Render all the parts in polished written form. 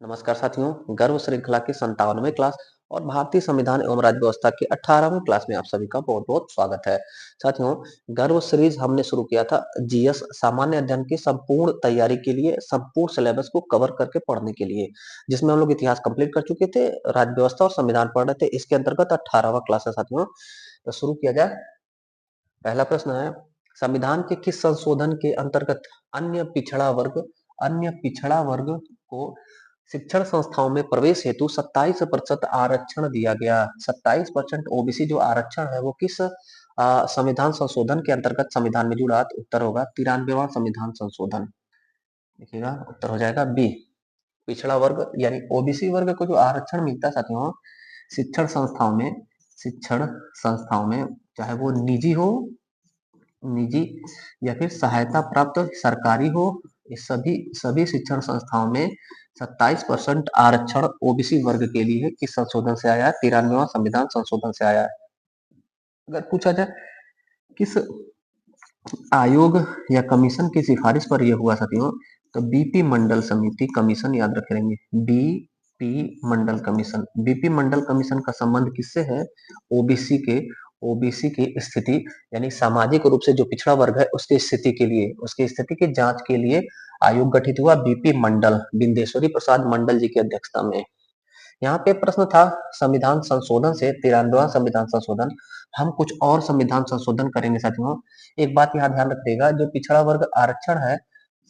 नमस्कार साथियों, गर्व श्रृंखला की 57वीं क्लास और भारतीय संविधान एवं राज्य व्यवस्था की 18वीं क्लास में आप सभी का बहुत-बहुत स्वागत है। साथियों, गर्व सीरीज हमने शुरू किया था जीएस सामान्य अध्ययन की संपूर्ण तैयारी के लिए, संपूर्ण सिलेबस को कवर करके पढ़ने के लिए, जिसमें हम लोग इतिहास कंप्लीट कर चुके थे, राज्य व्यवस्था और संविधान पढ़ रहे थे। इसके अंतर्गत 18वां क्लास है साथियों। तो शुरू किया जाए। पहला प्रश्न है, संविधान के किस संशोधन के अंतर्गत अन्य पिछड़ा वर्ग को शिक्षण संस्थाओं में प्रवेश हेतु 27% आरक्षण दिया गया? 27% ओबीसी जो आरक्षण है वो किस संविधान संशोधन के अंतर्गत संविधान में जुड़ा? तो उत्तर होगा 93वां संविधान संशोधन। देखिएगा, उत्तर हो जाएगा बी। पिछड़ा वर्ग यानी ओबीसी वर्ग को जो आरक्षण मिलता है साथियों, शिक्षण संस्थाओं में शिक्षण संस्थाओं में चाहे वो निजी या फिर सहायता प्राप्त सरकारी हो, इस सभी सभी शिक्षण संस्थाओं में 27% आरक्षण ओबीसी वर्ग के लिए है। किस संशोधन से आया है? 93वां संविधान संशोधन से आया है। अगर पूछा जाए किस आयोग या कमीशन की सिफारिश पर यह हुआ साथियों, तो बीपी मंडल समिति कमीशन याद रखेंगे। बीपी मंडल कमीशन। बीपी मंडल कमीशन का संबंध किससे है? ओबीसी की स्थिति यानी सामाजिक रूप से जो पिछड़ा वर्ग है उसकी स्थिति के लिए, उसकी स्थिति की जांच के लिए आयोग गठित हुआ बीपी मंडल, बिंदेश्वरी प्रसाद मंडल जी की अध्यक्षता में। यहाँ पे प्रश्न था संविधान संशोधन से 93वां संविधान संशोधन, हम कुछ और संविधान संशोधन करेंगे साथियों। एक बात यहाँ ध्यान रखिएगा, जो पिछड़ा वर्ग आरक्षण है,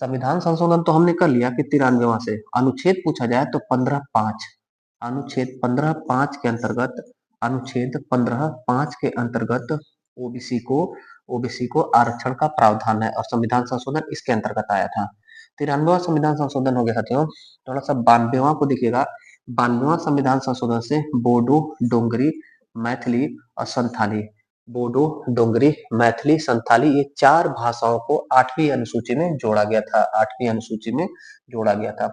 संविधान संशोधन तो हमने कर लिया कि 93वां से अनुच्छेद पूछा जाए तो 15(5), अनुच्छेद 15(5) के अंतर्गत ओबीसी को आरक्षण का प्रावधान है और संविधान संशोधन इसके अंतर्गत आया था। 93वां संविधान संशोधन हो गया साथियों। थोड़ा सा 92वां को देखिएगा। 92वां संविधान संशोधन से बोडो, डोंगरी, मैथिली और संथाली, बोडो, डोंगरी, मैथिली, संथाली ये 4 भाषाओं को 8वीं अनुसूची में जोड़ा गया था। 8वीं अनुसूची में जोड़ा गया था।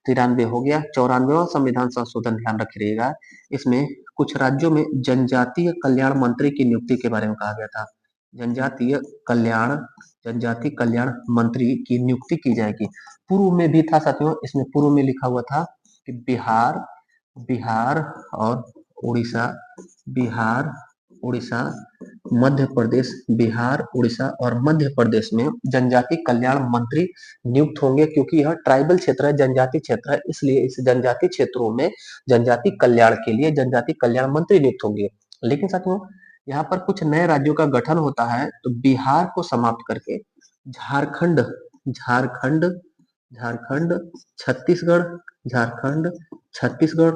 93 हो गया। 94वां संविधान संशोधन ध्यान रखिएगा, इसमें कुछ राज्यों में जनजातीय कल्याण मंत्री की नियुक्ति के बारे में कहा गया था। जनजातीय कल्याण मंत्री की नियुक्ति की जाएगी। पूर्व में भी था साथियों, इसमें पूर्व में लिखा हुआ था कि बिहार और उड़ीसा, बिहार, उड़ीसा और मध्य प्रदेश में जनजाति कल्याण मंत्री नियुक्त होंगे, क्योंकि यह ट्राइबल क्षेत्र है, जनजाति क्षेत्र है, इसलिए इस जनजाति क्षेत्रों में जनजाति कल्याण के लिए जनजाति कल्याण मंत्री नियुक्त होंगे। लेकिन साथियों यहाँ पर कुछ नए राज्यों का गठन होता है, तो बिहार को समाप्त करके झारखंड झारखंड झारखंड छत्तीसगढ़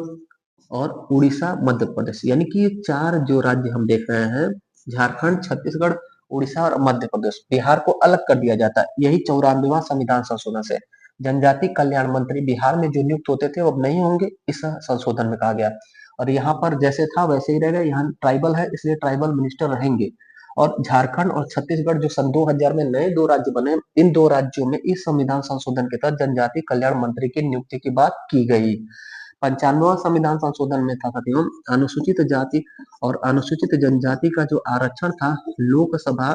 और उड़ीसा, मध्य प्रदेश, यानी कि ये 4 जो राज्य हम देख रहे हैं, झारखंड, छत्तीसगढ़, उड़ीसा और मध्य प्रदेश, बिहार को अलग कर दिया जाता है। यही 94वां संविधान संशोधन से जनजाति कल्याण मंत्री बिहार में जो नियुक्त होते थे वो अब नहीं होंगे, इस संशोधन में कहा गया। और यहाँ पर जैसे था वैसे ही रहेगा, यहाँ ट्राइबल है इसलिए ट्राइबल मिनिस्टर रहेंगे। और झारखंड और छत्तीसगढ़ जो सन 2000 में नए 2 राज्य बने, इन 2 राज्यों में इस संविधान संशोधन के तहत जनजाति कल्याण मंत्री की नियुक्ति की बात की गई। 95वां संविधान संशोधन में था साथियों, अनुसूचित जाति और अनुसूचित जनजाति का जो आरक्षण था, लोकसभा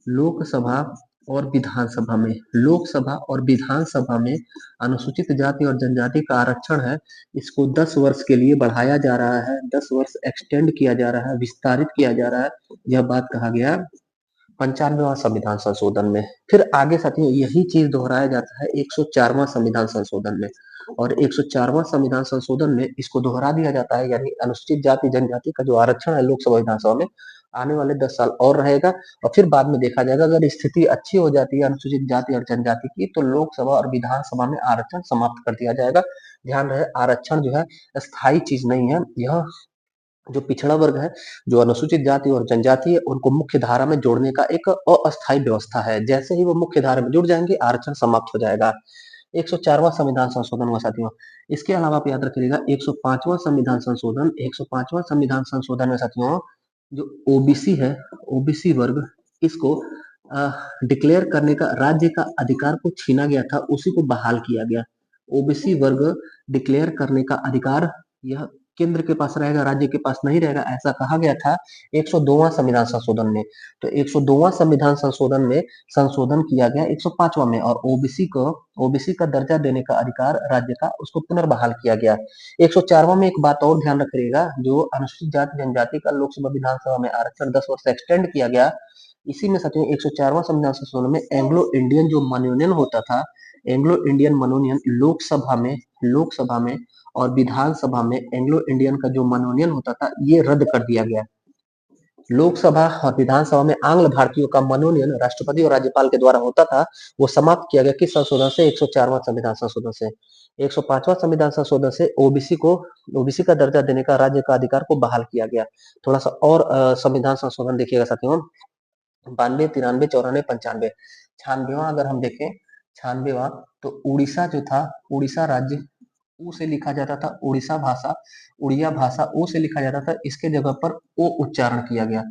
लोकसभा और विधानसभा में अनुसूचित जाति और जनजाति का आरक्षण है, इसको 10 वर्ष के लिए बढ़ाया जा रहा है, 10 वर्ष एक्सटेंड किया जा रहा है, विस्तारित किया जा रहा है। यह बात कहा गया 95वां संविधान संशोधन में। फिर आगे साथियों यही चीज दोहराया जाता है 104वां संविधान संशोधन में, और 104वां संविधान संशोधन में इसको दोहरा दिया जाता है, यानी अनुसूचित जाति जनजाति का जो आरक्षण है लोकसभा विधानसभा में आने वाले 10 साल और रहेगा, और फिर बाद में देखा जाएगा अगर स्थिति अच्छी हो जाती है अनुसूचित जाति और जनजाति की, तो लोकसभा और विधानसभा में आरक्षण समाप्त कर दिया जाएगा। ध्यान रहे, आरक्षण जो है स्थायी चीज नहीं है, यह जो पिछड़ा वर्ग है, जो अनुसूचित जाति और जनजाति है, उनको मुख्य धारा में जोड़ने का एक अस्थायी व्यवस्था है। जैसे ही वो मुख्य धारा में जुड़ जाएंगे आरक्षण समाप्त हो जाएगा। 104वां संविधान संशोधन हुआ साथियों। इसके अलावा आप याद रखिएगा 105वां संविधान संशोधन में साथियों जो ओबीसी है, ओबीसी वर्ग, इसको डिक्लेयर करने का राज्य का अधिकार को छीना गया था, उसी को बहाल किया गया। ओबीसी वर्ग डिक्लेयर करने का अधिकार यह केंद्र के पास रहेगा, राज्य के पास नहीं रहेगा, ऐसा कहा गया था 102वां संविधान संशोधन में। तो 102वां संविधान संशोधन में संशोधन किया गया 105वां में, और ओबीसी का दर्जा देने का अधिकार राज्य का, उसको पुनर्बहाल किया गया। 104वां में एक बात और ध्यान रखिएगा, जो अनुसूचित जाति जनजाति का लोकसभा विधानसभा में आरक्षण 10 वर्ष एक्सटेंड किया गया। इसी में साथियों 104वां संविधान संशोधन में एंग्लो इंडियन जो मनोनयन होता था, एंग्लो इंडियन मनोनयन लोकसभा में और विधानसभा में एंग्लो इंडियन का जो मनोनयन होता था, ये रद्द कर दिया गया। लोकसभा और विधानसभा में आंग्ल भारतीयों का मनोनयन राष्ट्रपति और राज्यपाल के द्वारा होता था, वो समाप्त किया गया किस संशोधन से? 104वां संविधान संशोधन से। 105वां संविधान संशोधन से ओबीसी का दर्जा देने का राज्य का अधिकार को बहाल किया गया। थोड़ा सा और संविधान संशोधन देखिएगा साथियों, 92, 93, 94, 95, 96वां अगर हम देखें, 96वां तो उड़ीसा जो था, उड़ीसा राज्य ऊ से लिखा जाता था, उड़िया भाषा ऊ से लिखा जाता था, इसके जगह पर ओ उच्चारण किया गया,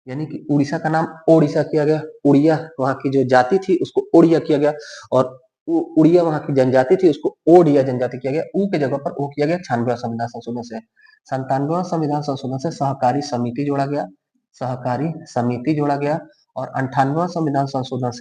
यानी कि उड़ीसा का नाम ओडिशा किया गया। उड़िया वहां की जो जाति थी उसको ओडिया किया गया, और उड़िया वहां की जनजाति थी उसको ओडिया जनजाति किया गया। ऊ के जगह पर ओ किया गया 96वां संविधान संशोधन से। 97वां संविधान संशोधन से सहकारी समिति जोड़ा गया, और 98वां संविधान संशोधन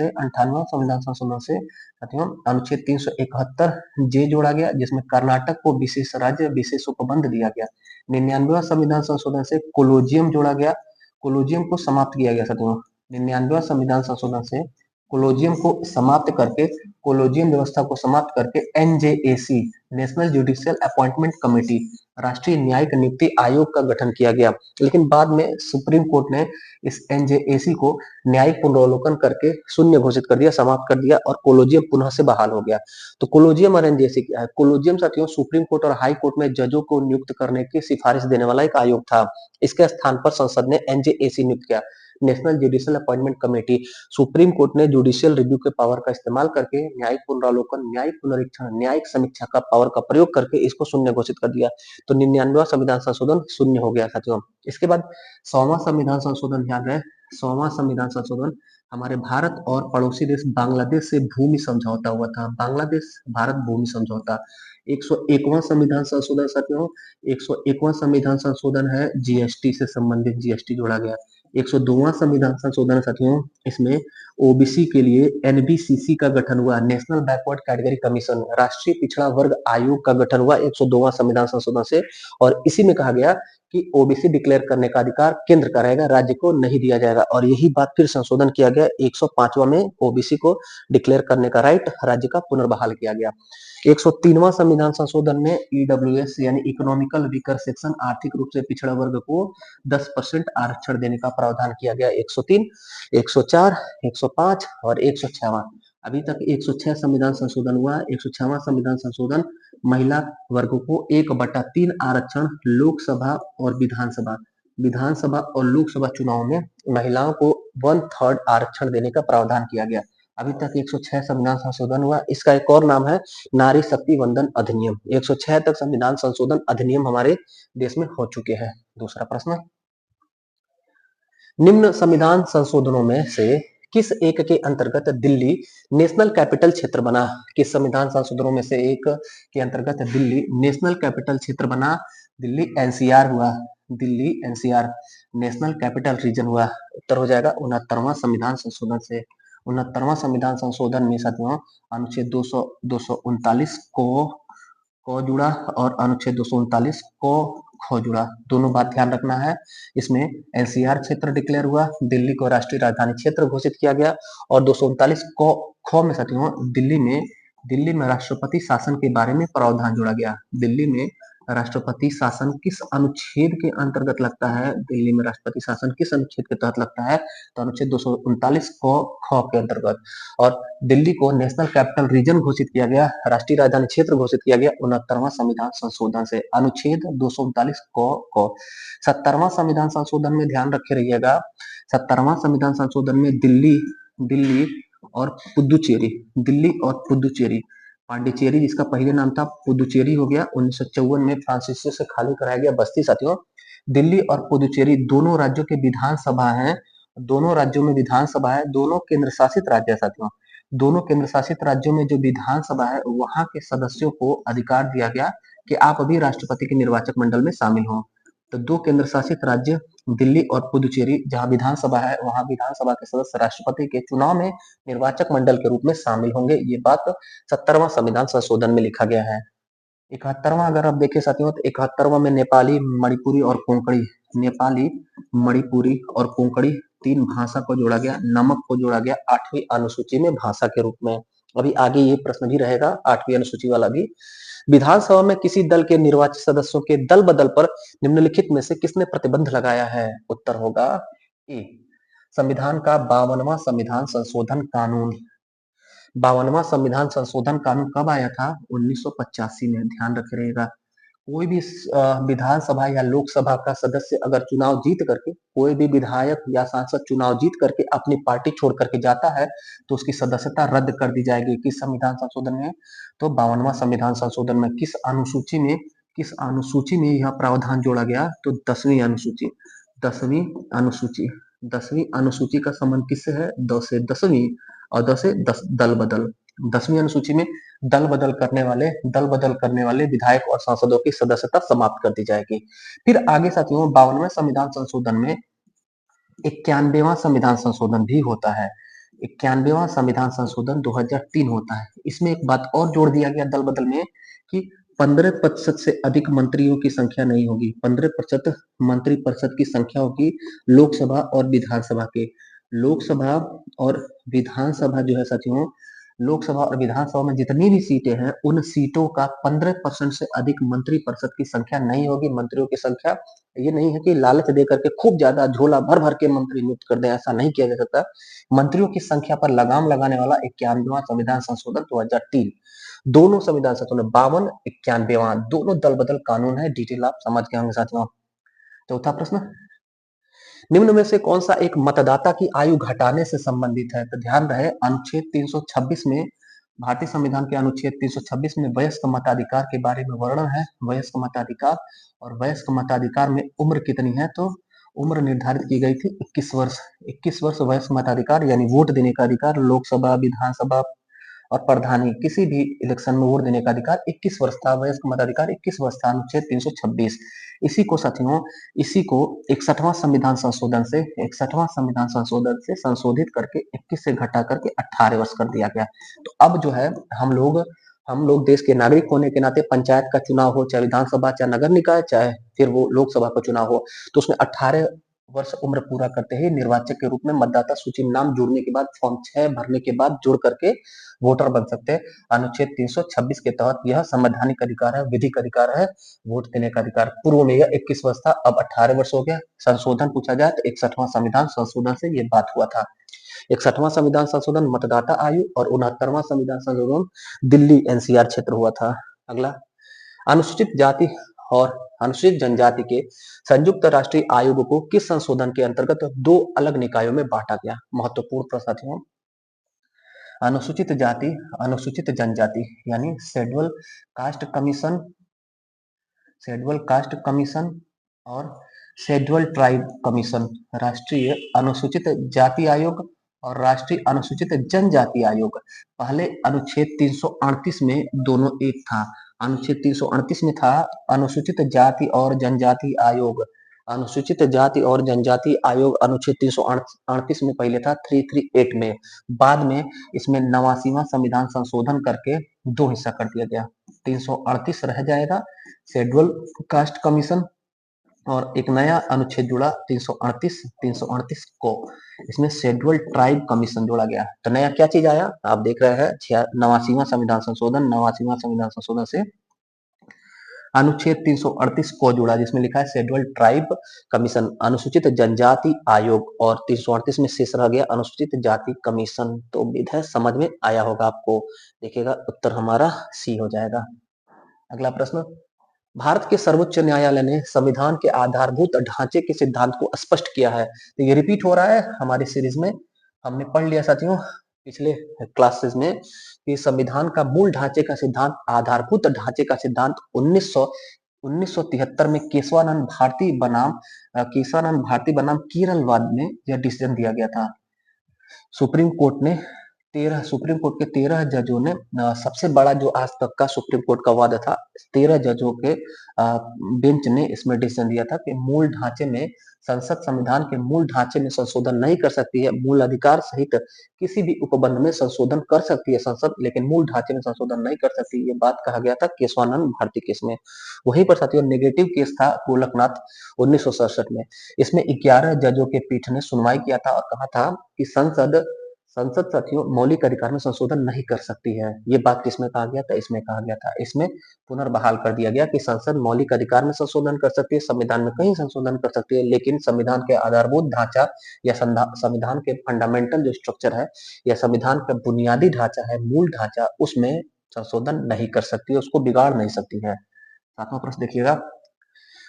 से साथियों अनुच्छेद 371 जे जोड़ा गया, जिसमें कर्नाटक को विशेष राज्य विशेष उपबंध दिया गया। 99वां संविधान संशोधन से कोलोजियम जोड़ा गया, कोलोजियम को समाप्त किया गया साथियों। 99वां संविधान संशोधन से कोलोजियम को समाप्त करके, कोलोजियम व्यवस्था को समाप्त करके NJAC national judicial appointment committee राष्ट्रीय न्यायिक नियुक्ति आयोग का गठन किया गया। लेकिन बाद में सुप्रीम कोर्ट ने इस एनजेएसी को न्यायिक पुनरावलोकन करके शून्य घोषित कर दिया, समाप्त कर दिया, और कोलोजियम पुनः से बहाल हो गया। तो कोलोजियम और एनजेएसी क्या है? कोलोजियम साथियों सुप्रीम कोर्ट और हाई कोर्ट में जजों को नियुक्त करने की सिफारिश देने वाला एक आयोग था। इसके स्थान पर संसद ने एनजेएसी नियुक्त किया, national judicial appointment committee. Supreme court ने जुडिशियल रिव्यू के पावर का इस्तेमाल करके न्यायिक पुनरावलोकन, न्यायिक पुनरीक्षण, न्यायिक समीक्षा का पावर का प्रयोग करके इसको शून्य घोषित कर दिया। तो 99वां संविधान संशोधन शून्य हो गया साथियों। इसके बाद 100वां संविधान संशोधन, ध्यान रहे 100वां संविधान संशोधन हमारे भारत और पड़ोसी देश बांग्लादेश से भूमि समझौता हुआ था, बांग्लादेश भारत भूमि समझौता। 101वां संविधान संशोधन साथियों, 101वां संविधान संशोधन है जीएसटी से संबंधित, जीएसटी जोड़ा गया। 102वां संविधान संशोधन साथियों, इसमें ओबीसी के लिए एनबीसीसी का गठन हुआ, नेशनल बैकवर्ड कैटेगरी कमीशन, राष्ट्रीय पिछड़ा वर्ग आयोग का गठन हुआ 102वां संविधान संशोधन से। और इसी में कहा गया कि ओबीसी डिक्लेयर करने का अधिकार केंद्र का रहेगा, राज्य को नहीं दिया जाएगा। और यही बात फिर संशोधन किया गया 105वां में, ओबीसी को डिक्लेयर करने का राइट राज्य का पुनर्बहाल किया गया। 103वां संविधान संशोधन में ईडब्ल्यूएस यानी इकोनॉमिकल वीकर सेक्शन, आर्थिक रूप से पिछड़ा वर्ग को 10% आरक्षण देने का प्रावधान किया गया। 103, 104, 105 और 106वां। अभी तक 106 संविधान संशोधन हुआ। 106वां संविधान संशोधन महिला वर्ग को 1/3 आरक्षण लोकसभा और विधानसभा और लोकसभा चुनाव में महिलाओं को 1/3 आरक्षण देने का प्रावधान किया गया। अभी तक 106 संविधान संशोधन हुआ। इसका एक और नाम है नारी शक्ति वंदन अधिनियम। 106 तक संविधान संशोधन अधिनियम हमारे देश में हो चुके हैं। दूसरा प्रश्न, निम्न संविधान संशोधनों में से किस एक के अंतर्गत दिल्ली नेशनल कैपिटल क्षेत्र बना? किस संविधान संशोधनों में से एक के अंतर्गत दिल्ली नेशनल कैपिटल क्षेत्र बना? दिल्ली एनसीआर हुआ, Delhi NCR national capital region हुआ। उत्तर हो जाएगा 69वां संविधान संशोधन से। 69वां संविधान संशोधन में साथियों अनुच्छेद 239 को जुड़ा और अनुच्छेद 239 को खो जुड़ा, दोनों बात ध्यान रखना है। इसमें एनसीआर क्षेत्र डिक्लेयर हुआ, दिल्ली को राष्ट्रीय राजधानी क्षेत्र घोषित किया गया, और 239 को खो में साथियों दिल्ली में राष्ट्रपति शासन के बारे में प्रावधान जोड़ा गया। दिल्ली में राष्ट्रपति शासन किस अनुच्छेद के अंतर्गत लगता है? दिल्ली में राष्ट्रपति शासन किस अनुच्छेद के तहत लगता है? तो अनुच्छेद 239 को ख के अंतर्गत। और दिल्ली को नेशनल कैपिटल रीजन घोषित किया गया, राष्ट्रीय राजधानी क्षेत्र घोषित किया गया 69वां संविधान संशोधन से, अनुच्छेद 239 को। 70वां संविधान संशोधन में ध्यान रखे रहिएगा, 70वां संविधान संशोधन में दिल्ली और पुदुचेरी, पांडिचेरी जिसका पहले नाम था पुदुचेरी हो गया, 1954 में फ्रांसीसियो से खाली कराया गया बस्ती साथियों। दिल्ली और पुदुचेरी दोनों राज्यों के विधानसभा हैं, दोनों राज्यों में विधानसभा है, दोनों केंद्र शासित राज्य है साथियों। दोनों केंद्र शासित राज्यों में जो विधानसभा है वहां के सदस्यों को अधिकार दिया गया कि आप अभी राष्ट्रपति के निर्वाचक मंडल में शामिल हो। तो 2 केंद्र शासित राज्य दिल्ली और पुदुचेरी जहां विधानसभा है, वहां विधानसभा के सदस्य राष्ट्रपति के चुनाव में निर्वाचक मंडल के रूप में शामिल होंगे। ये बात 70वां संविधान संशोधन में लिखा गया है। 71वां अगर आप देखें साथियों तो 71वां में नेपाली, मणिपुरी और कोंकणी, नेपाली, मणिपुरी और कोंकणी 3 भाषा को जोड़ा गया, नमक को जोड़ा गया 8वीं अनुसूची में भाषा के रूप में। अभी आगे ये प्रश्न भी रहेगा 8वीं अनुसूची वाला भी। विधानसभा में किसी दल के निर्वाचित सदस्यों के दल बदल पर निम्नलिखित में से किसने प्रतिबंध लगाया है? उत्तर होगा ए। संविधान का 52वां संविधान संशोधन कानून। 52वां संविधान संशोधन कानून कब आया था? 1985 में। ध्यान रखिएगा। कोई भी विधानसभा या लोकसभा का सदस्य अगर चुनाव जीत करके, कोई भी विधायक या सांसद चुनाव जीत करके अपनी पार्टी छोड़ करके जाता है तो उसकी सदस्यता रद्द कर दी जाएगी। किस संविधान संशोधन में? तो 52वां संविधान संशोधन में। किस अनुसूची में यह प्रावधान जोड़ा गया? तो 10वीं अनुसूची। 10वीं अनुसूची। 10वीं अनुसूची का संबंध किससे है? 2 से 10वीं और 10 से 10 दल बदल। 10वीं अनुसूची में दल बदल करने वाले विधायक और सांसदों की सदस्यता समाप्त कर दी जाएगी। फिर आगे साथियों 52वें संविधान संशोधन में 91वां संविधान संशोधन भी होता है। 91वां संविधान संशोधन 2003 होता है। इसमें एक बात और जोड़ दिया गया दल बदल में कि 15% से अधिक मंत्रियों की संख्या नहीं होगी। 15% मंत्री परिषद की संख्या होगी लोकसभा और विधानसभा के। लोकसभा और विधानसभा जो है साथियों, लोकसभा और विधानसभा में जितनी भी सीटें हैं उन सीटों का 15% से अधिक मंत्री परिषद की संख्या नहीं होगी। मंत्रियों की संख्या, ये नहीं है कि लालच दे करके खूब ज्यादा झोला भर भर के मंत्री नियुक्त कर दें, ऐसा नहीं किया जा सकता। मंत्रियों की संख्या पर लगाम लगाने वाला 91वां संविधान संशोधन 2003। दोनों संविधान संशोधन 52, 91वां दोनों दल बदल कानून है। डिटेल आप समझ गए होंगे साथियों। चौथा प्रश्न, निम्न में से कौन सा एक मतदाता की आयु घटाने से संबंधित है? तो ध्यान रहे अनुच्छेद 326 में, भारतीय संविधान के अनुच्छेद 326 में वयस्क मताधिकार के बारे में वर्णन है। वयस्क मताधिकार, और वयस्क मताधिकार में उम्र कितनी है? तो उम्र निर्धारित की गई थी 21 वर्ष। 21 वर्ष वयस्क मताधिकार यानी वोट देने का अधिकार। लोकसभा, विधानसभा और प्रधानी किसी भी इलेक्शन में वोट देने का अधिकार 21 वर्ष था। वयस्क मताधिकार 21 वर्ष था, अनुच्छेद 326। इसी को साथियों, इसी को 61वां संविधान संशोधन से 61वां संविधान संशोधन से संशोधित करके 21 से घटा करके 18 वर्ष कर दिया गया। तो अब जो है हम लोग देश के नागरिक होने के नाते पंचायत का चुनाव हो, चाहे विधानसभा, चाहे नगर निकाय, चाहे फिर वो लोकसभा का चुनाव हो, तो उसमें 18 वर्ष उम्र पूरा करते ही निर्वाचक के रूप में मतदाता सूची में नाम जुड़ने के बाद फॉर्म 6 भरने के बाद जुड़ करके वोटर बन सकते हैं। अनुच्छेद 326 के तहत यह संवैधानिक अधिकार है, विधिक अधिकार है, वोट देने का अधिकार। पूर्व में यह 21 वर्ष था, अब 18 वर्ष हो गया। संशोधन पूछा जाए तो 61वां संविधान संशोधन से ये बात हुआ था। 61वां संविधान संशोधन मतदाता आयु और 69वां संविधान संशोधन दिल्ली एनसीआर क्षेत्र हुआ था। अगला, अनुसूचित जाति और अनुसूचित जनजाति के संयुक्त राष्ट्रीय आयोग को किस संशोधन के अंतर्गत 2 अलग निकायों में बांटा गया? महत्वपूर्ण प्रश्न साथियों। अनुसूचित जाति, अनुसूचित जनजाति यानी schedule caste commission, schedule caste commission और शेड्यूल ट्राइब कमीशन। राष्ट्रीय अनुसूचित जाति आयोग और राष्ट्रीय अनुसूचित जनजाति आयोग। पहले अनुच्छेद 338 में दोनों एक था। अनुच्छेद 338 में था अनुसूचित जाति और जनजाति आयोग। अनुसूचित जाति और जनजाति आयोग अनुच्छेद 338 में पहले था 338 में। बाद में इसमें 89वां संविधान संशोधन करके 2 हिस्सा कर दिया गया। 338 रह जाएगा, शेड्यूल कास्ट कमीशन, और एक नया अनुच्छेद जुड़ा 338 को, इसमें शेड्यूल ट्राइब कमीशन जोड़ा गया। तो नया क्या चीज आया? आप देख रहे हैं 89वां संविधान संशोधन। 89वां संविधान संशोधन से अनुच्छेद 338 को जुड़ा, जिसमें लिखा है शेड्यूल ट्राइब कमीशन, अनुसूचित जनजाति आयोग, और 338 में शेष रह गया अनुसूचित जाति कमीशन। तो उम्मीद है समझ में आया होगा आपको। देखिएगा उत्तर हमारा सी हो जाएगा। अगला प्रश्न, भारत के सर्वोच्च न्यायालय ने संविधान के आधारभूत ढांचे के सिद्धांत को स्पष्ट किया है। तो ये रिपीट हो रहा है हमारी सीरीज में, हमने पढ़ लिया साथियों पिछले क्लासेस में कि संविधान का मूल ढांचे का सिद्धांत, आधारभूत ढांचे का सिद्धांत 1973 में केशवानंद भारती बनाम कीरलवाद में यह डिसीजन दिया गया था। सुप्रीम कोर्ट ने 13 सुप्रीम कोर्ट के 13 जजों ने सबसे बड़ा जो आज तक का सुप्रीम कोर्ट का वादा था, 13 जजों के बेंच ने इसमें डिसीजन दिया था कि मूल ढांचे में संसद संविधान के मूल ढांचे में संशोधन नहीं कर सकती है। मूल अधिकार सहित किसी भी उपबंध में संशोधन कर सकती है संसद, लेकिन मूल ढांचे में संशोधन नहीं कर सकती। ये बात कहा गया था केशवानंद भारती केस में। वहीं पर साथियों नेगेटिव केस था गोलकनाथ 1967 में। इसमें 11 जजों के पीठ ने सुनवाई किया था और कहा था कि संसद संसद साथियों मौलिक अधिकार में संशोधन नहीं कर सकती है। ये बात किसमें कहा गया था? इसमें कहा गया था। इसमें पुनर्बहाल कर दिया गया कि संसद मौलिक अधिकार में संशोधन कर सकती है, संविधान में कहीं संशोधन कर सकती है, लेकिन संविधान के आधारभूत ढांचा या संविधान के फंडामेंटल जो स्ट्रक्चर है या संविधान का बुनियादी ढांचा है, मूल ढांचा, उसमें संशोधन नहीं कर सकती है, उसको बिगाड़ नहीं सकती है। सातवां प्रश्न देखिएगा,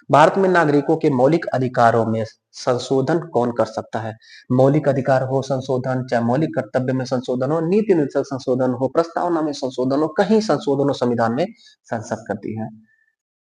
भारत में नागरिकों के मौलिक अधिकारों में संशोधन कौन कर सकता है? मौलिक अधिकार हो संशोधन, चाहे मौलिक कर्तव्य में संशोधन हो, नीति निर्देशक संशोधन हो, प्रस्तावना में संशोधन हो, कहीं संशोधन हो, संविधान में संसद करती है।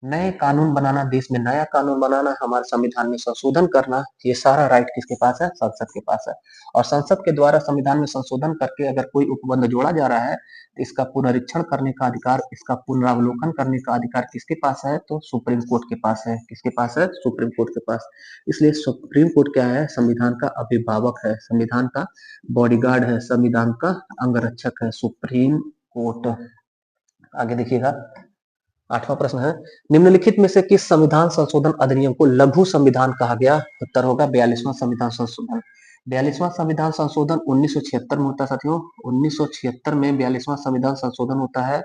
नए कानून बनाना, देश में नया कानून बनाना, हमारे संविधान में संशोधन करना, ये सारा राइट किसके पास है? संसद के पास है। और संसद के द्वारा संविधान में संशोधन करके अगर कोई उपबंध जोड़ा जा रहा है तो इसका पुनरीक्षण करने का अधिकार, इसका पुनरावलोकन करने का अधिकार किसके पास है? तो सुप्रीम कोर्ट के पास है। किसके पास है? सुप्रीम कोर्ट के पास। इसलिए सुप्रीम कोर्ट क्या है? संविधान का अभिभावक है, संविधान का बॉडीगार्ड है, संविधान का अंगरक्षक है सुप्रीम कोर्ट। आगे देखिएगा, आठवां प्रश्न है, निम्नलिखित में से किस संविधान संशोधन अधिनियम को लघु संविधान कहा गया? उत्तर होगा 42वां संविधान संशोधन। 42वां संविधान संशोधन 1976 में होता है साथियों। 1976 में 42वां संविधान संशोधन होता है।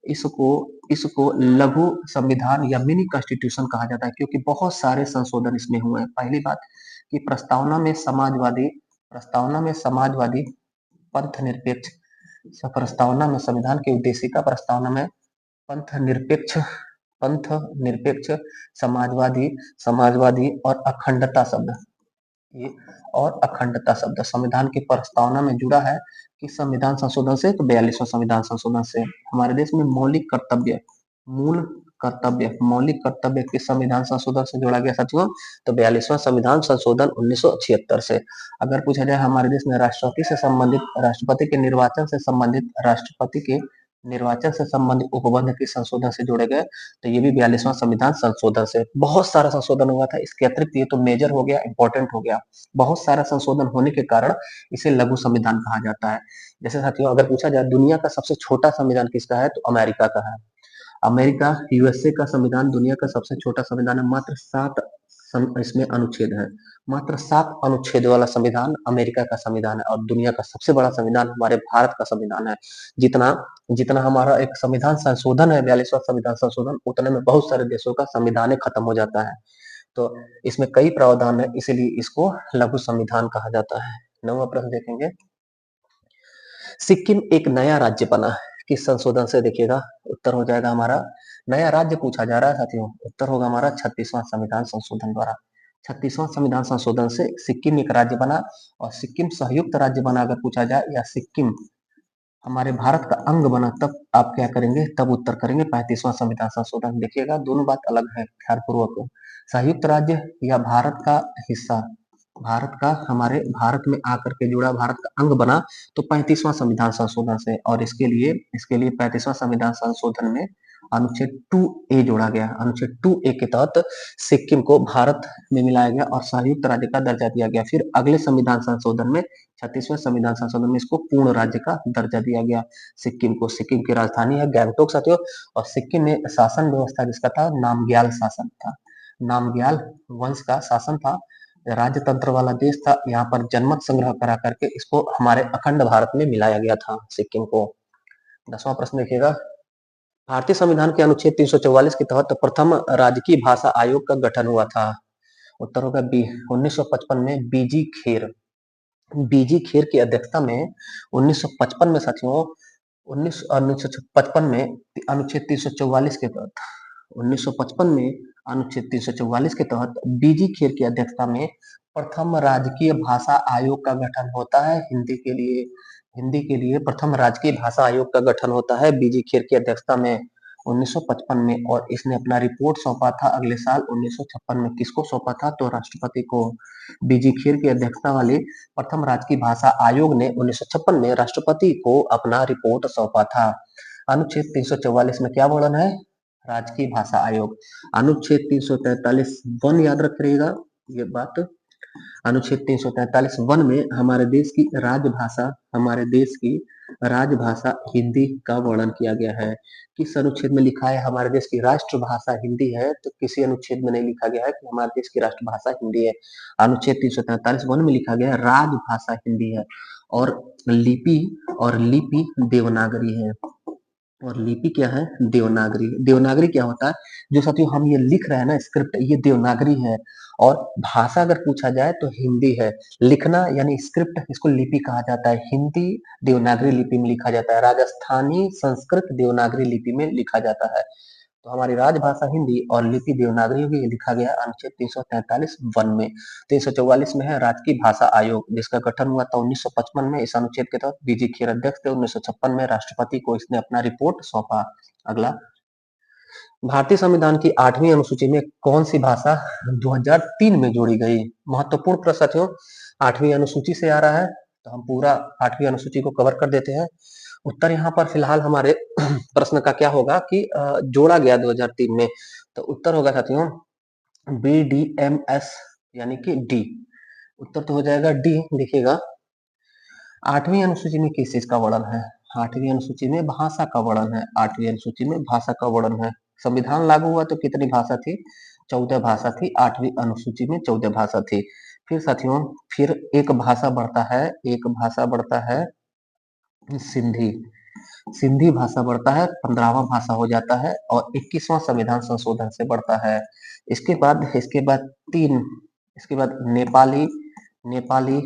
इसको इसको लघु संविधान या मिनी कॉन्स्टिट्यूशन कहा जाता है, क्योंकि बहुत सारे संशोधन इसमें हुए हैं। पहली बात कि प्रस्तावना में समाजवादी पंथ निरपेक्ष प्रस्तावना में संविधान के उद्देशिका प्रस्तावना में पंथ निरपेक्ष पंथ निरपेक्ष समाजवादी समाजवादी और अखंडता शब्द, ये और अखंडता शब्द संविधान की प्रस्तावना में जुड़ा है कि संविधान संशोधन से, तो 42वां संविधान संशोधन से। हमारे देश में मौलिक कर्तव्य किस संविधान संशोधन से जोड़ा गया साथियों? तो 42वां संविधान संशोधन 1976 से। अगर पूछा जाए हमारे देश में राष्ट्रपति के निर्वाचन से संबंधित उपबंध के संशोधन से जोड़े गए, तो ये भी 42वां संविधान संशोधन से। बहुत सारा संशोधन हुआ था, इसके अतिरिक्त ये तो मेजर हो गया, इंपॉर्टेंट हो गया। बहुत सारा संशोधन होने के कारण इसे लघु संविधान कहा जाता है। जैसे साथियों अगर पूछा जाए दुनिया का सबसे छोटा संविधान किसका है, तो अमेरिका का है। अमेरिका यूएसए का संविधान दुनिया का सबसे छोटा संविधान है। मात्र 7 इसमें अनुच्छेद है। मात्र 7 अनुच्छेद वाला संविधान अमेरिका का संविधान है, और दुनिया का सबसे बड़ा संविधान हमारे भारत का संविधान है। जितना जितना हमारा एक संविधान संशोधन है, 42वां संविधान संशोधन, उतने में बहुत सारे देशों का संविधान खत्म हो जाता है। तो इसमें कई प्रावधान है, इसीलिए इसको लघु संविधान कहा जाता है। 9वां प्रश्न देखेंगे, सिक्किम एक नया राज्य बना किस संशोधन से? देखिएगा, उत्तर हो जाएगा हमारा, नया राज्य पूछा जा रहा है साथियों, उत्तर होगा हमारा 36वां संविधान संशोधन द्वारा। 36वां संविधान संशोधन से सिक्किम एक राज्य बना, और सिक्किम संयुक्त राज्य बना अगर पूछा जाए, या सिक्किम हमारे भारत का अंग बना, तब आप क्या करेंगे? तब उत्तर करेंगे 35वां संविधान संशोधन। देखिएगा दोनों बात अलग है, ख्याल पूर्वक। संयुक्त राज्य या भारत का हिस्सा, भारत का हमारे भारत में आकर के जुड़ा, भारत का अंग बना, तो 35वां संविधान संशोधन से। और इसके लिए 35वां संविधान संशोधन में अनुच्छेद 2A जोड़ा गया। अनुच्छेद 2A के तहत सिक्किम को भारत में मिलाया गया और संयुक्त राज्य का दर्जा दिया गया। फिर अगले संविधान संशोधन में 36वें संविधान संशोधन में इसको पूर्ण राज्य का दर्जा दिया गया सिक्किम को। सिक्किम की राजधानी है गैंगटोक साथियों, और सिक्किम में शासन व्यवस्था जिसका था, नामग्याल शासन था। नामग्याल वंश का शासन था, राजतंत्र वाला देश था। यहाँ पर जनमत संग्रह करा करके इसको हमारे अखंड भारत में मिलाया गया था सिक्किम को। 10वां प्रश्न देखिएगा, भारतीय संविधान के अनुच्छेद 344 के तहत प्रथम राजकीय भाषा आयोग का गठन हुआ था। उत्तर होगा बी, 1955 में बीजी खेर की अध्यक्षता में 1955 में साथियों 1955 में अनुच्छेद 344 के तहत 1955 में अनुच्छेद 344 के तहत बीजी खेर की अध्यक्षता में प्रथम राजकीय भाषा आयोग का गठन होता है। हिंदी के लिए प्रथम राजकीय भाषा आयोग का गठन होता है बीजी खेर की अध्यक्षता में। 1955 में, और इसने अपना रिपोर्ट सौंपा था अगले साल 1956 में। किसको सौंपा था? तो राष्ट्रपति को। बीजी खीर की अध्यक्षता वाली प्रथम राजकीय भाषा आयोग ने 1956 में राष्ट्रपति को अपना रिपोर्ट सौंपा था। अनुच्छेद 344 में क्या वर्णन है? राजकीय भाषा आयोग। अनुच्छेद 343 वन याद रखिएगा ये बात। अनुच्छेद 343 वन में हमारे देश की राजभाषा हिंदी का वर्णन किया गया है। किस अनुच्छेद में लिखा है हमारे देश की राष्ट्रभाषा हिंदी है? तो किसी अनुच्छेद में नहीं लिखा गया है कि हमारे देश की राष्ट्रभाषा हिंदी है। अनुच्छेद 343 वन में लिखा गया है राजभाषा हिंदी है, और लिपि देवनागरी है। और लिपि क्या है? देवनागरी। देवनागरी क्या होता है? जो साथियों हम ये लिख रहे हैं ना स्क्रिप्ट, ये देवनागरी है। और भाषा अगर पूछा जाए तो हिंदी है। लिखना यानी स्क्रिप्ट, इसको लिपि कहा जाता है। हिंदी देवनागरी लिपि में लिखा जाता है, राजस्थानी संस्कृत देवनागरी लिपि में लिखा जाता है। तो हमारी राजभाषा हिंदी और लिपि देवनागरी में लिखा गया अनुच्छेद 343 वन में। 344 में है राजकीय भाषा आयोग, जिसका गठन हुआ था 1955 में। इस अनुच्छेद के तहत बीजी खीर अध्यक्ष थे। 1956 में राष्ट्रपति को इसने अपना रिपोर्ट सौंपा। अगला, भारतीय संविधान की 8वीं अनुसूची में कौन सी भाषा 2003 में जोड़ी गई? महत्वपूर्ण प्रश्न साथियों 8वीं अनुसूची से आ रहा है, तो हम पूरा 8वीं अनुसूची को कवर कर देते हैं। उत्तर यहाँ पर फिलहाल हमारे प्रश्न का क्या होगा कि जोड़ा गया 2003 में, तो उत्तर होगा साथियों BDMS यानी कि डी। उत्तर तो हो जाएगा डी। देखिएगा 8वीं अनुसूची में किस चीज का वर्णन है? 8वीं अनुसूची में भाषा का वर्णन है। 8वीं अनुसूची में भाषा का वर्णन है। संविधान लागू हुआ तो कितनी भाषा थी? 14 भाषा थी। 8वीं अनुसूची में 14 भाषा थी। फिर साथियों फिर एक भाषा बढ़ता है सिंधी। सिंधी भाषा बढ़ता है, 15वां भाषा हो जाता है, और 21वां संविधान संशोधन से बढ़ता है। इसके बाद नेपाली नेपाली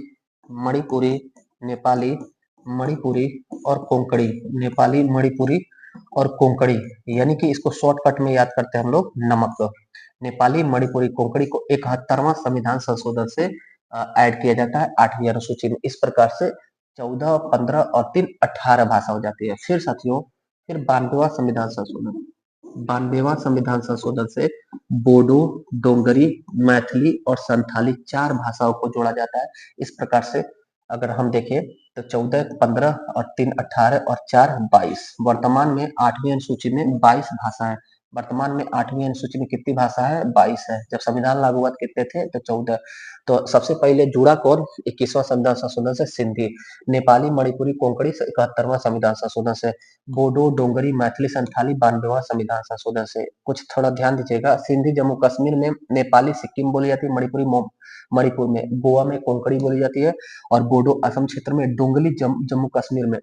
मणिपुरी नेपाली मणिपुरी और कोंकणी। नेपाली मणिपुरी और कोंकणी, यानी कि इसको शॉर्टकट में याद करते हैं हम लोग नमक। नेपाली मणिपुरी कोंकणी को 71वां संविधान संशोधन से ऐड किया जाता है 8वीं अनुसूची में। इस प्रकार से 14, 15 और 3 18 भाषा हो जाती है। फिर साथियों फिर 92वां संविधान संशोधन से बोडो, डोंगरी, मैथिली और संथाली 4 भाषाओं को जोड़ा जाता है। इस प्रकार से अगर हम देखें तो 14, 15 और 3 18 और 4 22। वर्तमान में 8वीं अनुसूची में 22 भाषा है। वर्तमान में 8वीं अनुसूची में कितनी भाषा है? 22 है। जब संविधान लागू हुआ कितने थे? तो 14। तो सबसे पहले जुड़ा कौन? 21वां संविधान संशोधन से सिंधी। नेपाली मणिपुरी कोंकणी से 71वां संविधान संशोधन से। बोडो, डोंगरी, मैथिली, संथाली 92वां संविधान संशोधन से। कुछ थोड़ा ध्यान दीजिएगा, सिंधी जम्मू कश्मीर में, नेपाली सिक्किम बोली जाती है, मणिपुरी मणिपुर में, गोवा में कोंकणी बोली जाती है, और बोडो असम क्षेत्र में, डोंगरी जम्मू कश्मीर में,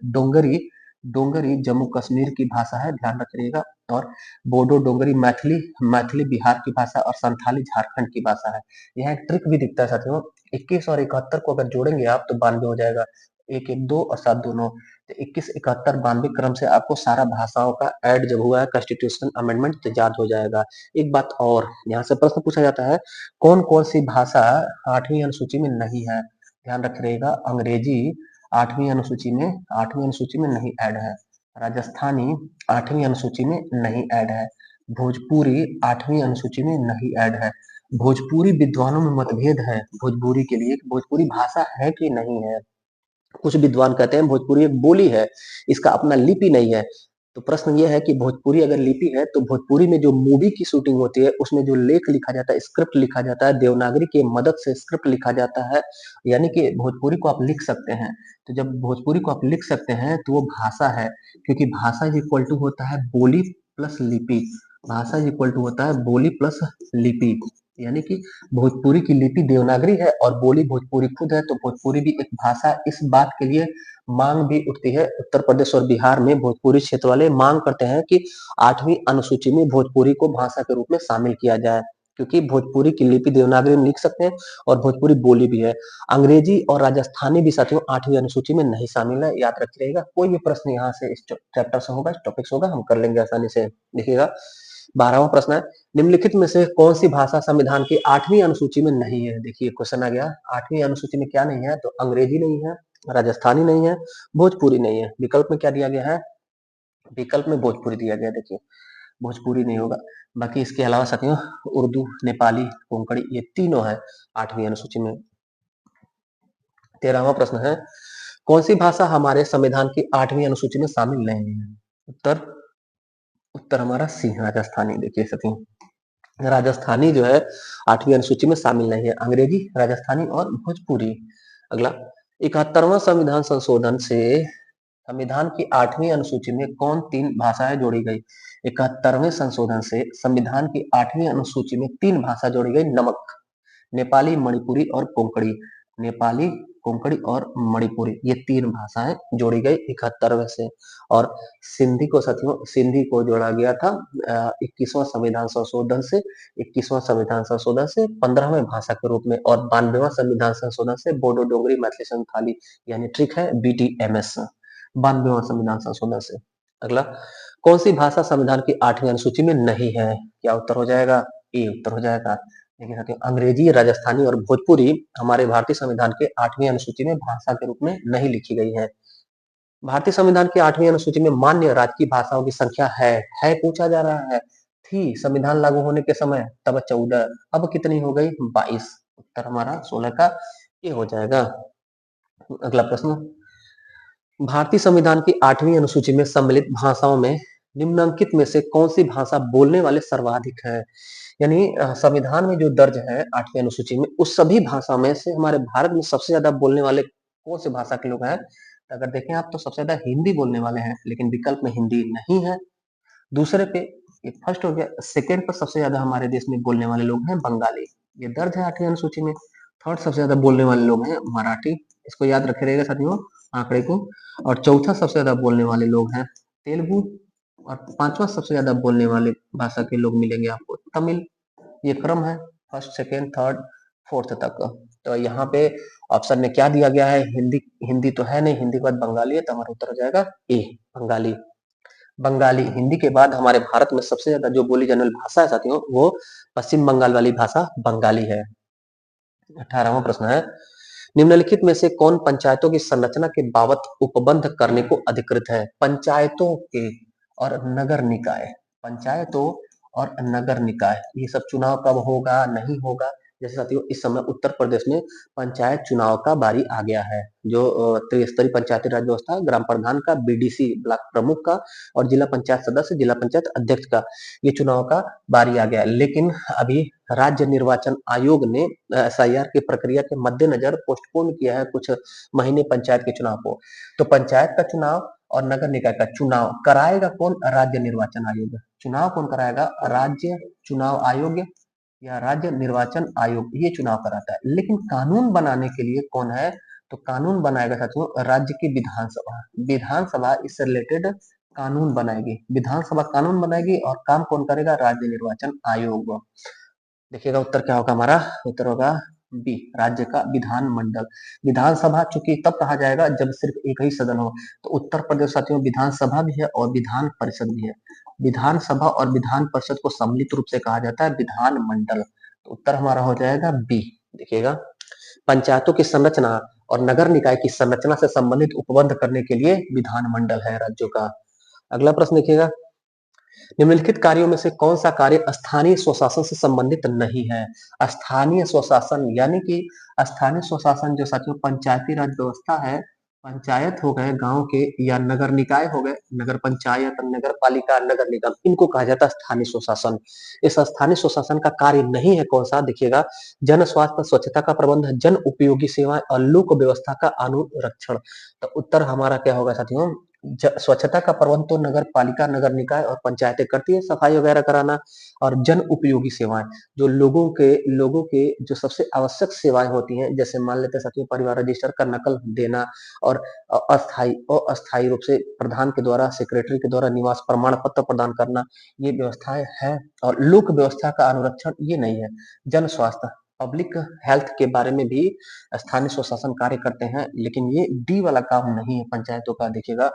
डोंगरी जम्मू कश्मीर की भाषा है, ध्यान रखिएगा। और बोडो डोंगरी मैथिली मैथिली बिहार की भाषा, और संथाली झारखंड की भाषा है। यहाँ एक ट्रिक भी दिखता है साथियों, 21 और 71 को अगर जोड़ेंगे आप तो 92 हो जाएगा। 1 1 2 और 7 2 9, तो 21 71 92 क्रम से आपको सारा भाषाओं का ऐड जब हुआ है कॉन्स्टिट्यूशनल अमेंडमेंट तो याद हो जाएगा। एक बात और यहाँ से प्रश्न पूछा जाता है, कौन कौन सी भाषा 8वीं अनुसूची में नहीं है? ध्यान रखिएगा, अंग्रेजी 8वीं अनुसूची में नहीं ऐड है। राजस्थानी 8वीं अनुसूची में नहीं ऐड है। भोजपुरी 8वीं अनुसूची में नहीं ऐड है। भोजपुरी विद्वानों में मतभेद है भोजपुरी के लिए, भोजपुरी भाषा है कि नहीं है। कुछ विद्वान कहते हैं भोजपुरी एक बोली है, इसका अपना लिपि नहीं है। तो प्रश्न ये है कि भोजपुरी अगर लिपि है तो भोजपुरी में जो मूवी की शूटिंग होती है उसमें जो लेख लिखा जाता है, स्क्रिप्ट लिखा जाता है, देवनागरी की मदद से स्क्रिप्ट लिखा जाता है, यानी कि भोजपुरी को आप लिख सकते हैं। तो जब भोजपुरी को आप लिख सकते हैं तो वो भाषा है, क्योंकि भाषा इज इक्वल टू होता है बोली प्लस लिपि। भाषा इज इक्वल टू होता है बोली प्लस लिपि, यानी कि भोजपुरी की लिपि देवनागरी है और बोली भोजपुरी खुद है, तो भोजपुरी भी एक भाषा। इस बात के लिए मांग भी उठती है, उत्तर प्रदेश और बिहार में भोजपुरी क्षेत्र वाले मांग करते हैं कि 8वीं अनुसूची में भोजपुरी को भाषा के रूप में शामिल किया जाए, क्योंकि भोजपुरी की लिपि देवनागरी में लिख सकते हैं और भोजपुरी बोली भी है। अंग्रेजी और राजस्थानी भी साथियों 8वीं अनुसूची में नहीं शामिल है, याद रखिएगा। कोई भी प्रश्न यहाँ से इस चैप्टर से होगा, इस टॉपिक से होगा, हम कर लेंगे आसानी से। देखिएगा 12वां प्रश्न है, निम्नलिखित में से कौन सी भाषा संविधान की 8वीं अनुसूची में नहीं है? देखिए क्वेश्चन आ गया, 8वीं अनुसूची में क्या नहीं है? तो अंग्रेजी नहीं है, राजस्थानी नहीं है, भोजपुरी नहीं है। विकल्प में क्या दिया गया है? विकल्प में भोजपुरी दिया गया। देखिए भोजपुरी नहीं होगा। बाकी इसके अलावा साथियों उर्दू, नेपाली, कोंकणी ये तीनों है 8वीं अनुसूची में। 13वां प्रश्न है, कौन सी भाषा हमारे संविधान की 8वीं अनुसूची में शामिल नहीं है? उत्तर उत्तर हमारा सी राजस्थानी। देखिए साथियों, राजस्थानी जो है 8वीं अनुसूची में शामिल नहीं है। अंग्रेजी, राजस्थानी और भोजपुरी। अगला, 71वां संविधान संशोधन से संविधान की 8वीं अनुसूची में कौन 3 भाषाएं जोड़ी गई? 71वें संशोधन से संविधान की 8वीं अनुसूची में 3 भाषा जोड़ी गई। नमक, नेपाली, मणिपुरी और कोंकणी। नेपाली, कोंकणी और मणिपुरी ये 3 भाषाएं जोड़ी गई 71वें से। और सिंधी को साथियों, सिंधी को जोड़ा गया था 21वां संविधान संशोधन से। 21वां संविधान संशोधन से 15वें भाषा के रूप में, और 92वां संविधान संशोधन से बोडो डोगरी मैथिली संथाली, यानी ट्रिक है BTMS, 92वां संविधान संशोधन से। अगला, कौन सी भाषा संविधान की 8वीं अनुसूची में नहीं है? क्या उत्तर हो जाएगा? ए उत्तर हो जाएगा। देखिए साथियों, अंग्रेजी, राजस्थानी और भोजपुरी हमारे भारतीय संविधान के 8वीं अनुसूची में भाषा के रूप में नहीं लिखी गई है। भारतीय संविधान की 8वीं अनुसूची में मान्य राजकीय भाषाओं की संख्या है पूछा जा रहा है। थी संविधान लागू होने के समय तब 14, अब कितनी हो गई? 22। उत्तर हमारा 16 का ये हो जाएगा। अगला प्रश्न, भारतीय संविधान की 8वीं अनुसूची में सम्मिलित भाषाओं में निम्नलिखित में से कौन सी भाषा बोलने वाले सर्वाधिक है? यानी संविधान में जो दर्ज है 8वीं अनुसूची में, उस सभी भाषा में से हमारे भारत में सबसे ज्यादा बोलने वाले कौन से भाषा के लोग हैं? तो अगर देखें आप तो सबसे ज्यादा हिंदी बोलने वाले हैं, लेकिन विकल्प में हिंदी नहीं है। दूसरे पे ये फर्स्ट हो गया, सेकेंड पर सबसे ज्यादा हमारे देश में बोलने वाले लोग हैं बंगाली, ये दर्ज है 8वीं अनुसूची में। थर्ड सबसे ज्यादा बोलने वाले लोग हैं मराठी, इसको याद रखे रहेगा साथियों आंकड़े को। और चौथा सबसे ज्यादा बोलने वाले लोग हैं तेलुगु, और 5वां सबसे ज्यादा बोलने वाले भाषा के लोग मिलेंगे आपको तमिल। ये क्रम है फर्स्ट, सेकेंड, थर्ड, फोर्थ तक। तो यहाँ पे ऑप्शन में क्या दिया गया है? हिंदी, हिंदी तो है नहीं, हिंदी के बाद बंगाली है, तो हमारा उत्तर हो जाएगा ए बंगाली। बंगाली, हिंदी के बाद हमारे भारत में सबसे ज्यादा जो बोली जाने वाली भाषा है साथियों, वो पश्चिम बंगाल वाली भाषा बंगाली है। 18वां प्रश्न है, निम्नलिखित में से कौन पंचायतों की संरचना के बाबत उपबंध करने को अधिकृत है? पंचायतों के और नगर निकाय, पंचायतों और नगर निकाय ये सब चुनाव कब होगा, नहीं होगा? जैसे साथियों इस समय उत्तर प्रदेश में पंचायत चुनाव का बारी आ गया है। जो त्रिस्तरीय पंचायती राज व्यवस्था, ग्राम प्रधान का, BDC ब्लॉक प्रमुख का, और जिला पंचायत सदस्य, जिला पंचायत अध्यक्ष का, ये चुनाव का बारी आ गया। लेकिन अभी राज्य निर्वाचन आयोग ने SIR की प्रक्रिया के मद्देनजर पोस्टपोन किया है कुछ महीने पंचायत के चुनाव को। तो पंचायत का चुनाव और नगर निकाय का चुनाव कराएगा कौन? राज्य निर्वाचन आयोग। चुनाव कौन कराएगा? राज्य चुनाव आयोग या राज्य निर्वाचन आयोग, ये चुनाव कराता है। लेकिन कानून बनाने के लिए कौन है? तो कानून बनाएगा साथियों राज्य की विधानसभा। विधानसभा इससे रिलेटेड कानून बनाएगी, विधानसभा कानून बनाएगी, और काम कौन करेगा? राज्य निर्वाचन आयोग। देखिएगा उत्तर क्या होगा हमारा? उत्तर होगा बी, राज्य का विधानमंडल। विधानसभा चूंकि तब कहा जाएगा जब सिर्फ एक ही सदन हो। तो उत्तर प्रदेश साथियों विधानसभा भी है और विधान परिषद भी है। विधानसभा और विधान परिषद को सम्मिलित रूप से कहा जाता है विधानमंडल। तो उत्तर हमारा हो जाएगा बी। देखिएगा, पंचायतों की संरचना और नगर निकाय की संरचना से संबंधित उपबंध करने के लिए विधानमंडल है राज्यों का। अगला प्रश्न देखिएगा, निम्नलिखित कार्यों में से कौन सा कार्य स्थानीय स्वशासन से संबंधित नहीं है? स्थानीय स्वशासन यानी कि स्थानीय स्वशासन जो साथियों पंचायती राज व्यवस्था है, पंचायत हो गए गांव के, या नगर निकाय हो गए, नगर पंचायत, नगर पालिका, नगर निगम, इनको कहा जाता है स्थानीय स्वशासन। इस स्थानीय स्वशासन का कार्य नहीं है कौन सा? देखिएगा, जन स्वास्थ्य, स्वच्छता का प्रबंध, जन उपयोगी सेवाएं और लोक व्यवस्था का अनुरक्षण। तो उत्तर हमारा क्या होगा साथियों? स्वच्छता का प्रबंध तो नगर पालिका, नगर निकाय और पंचायतें करती है, सफाई वगैरह कराना। और जन उपयोगी सेवाएं, जो लोगों के जो सबसे आवश्यक सेवाएं होती हैं, जैसे मान लेते हैं साथियों परिवार रजिस्टर का नकल देना, और अस्थायी रूप से प्रधान के द्वारा, सेक्रेटरी के द्वारा निवास प्रमाण पत्र प्रदान करना, ये व्यवस्थाएं हैं। और लोक व्यवस्था का अनुरक्षण ये नहीं है। जन स्वास्थ्य, पब्लिक हेल्थ के बारे में भी स्थानीय स्वशासन कार्य करते हैं, लेकिन ये डी वाला काम नहीं है पंचायतों का। देखिएगा,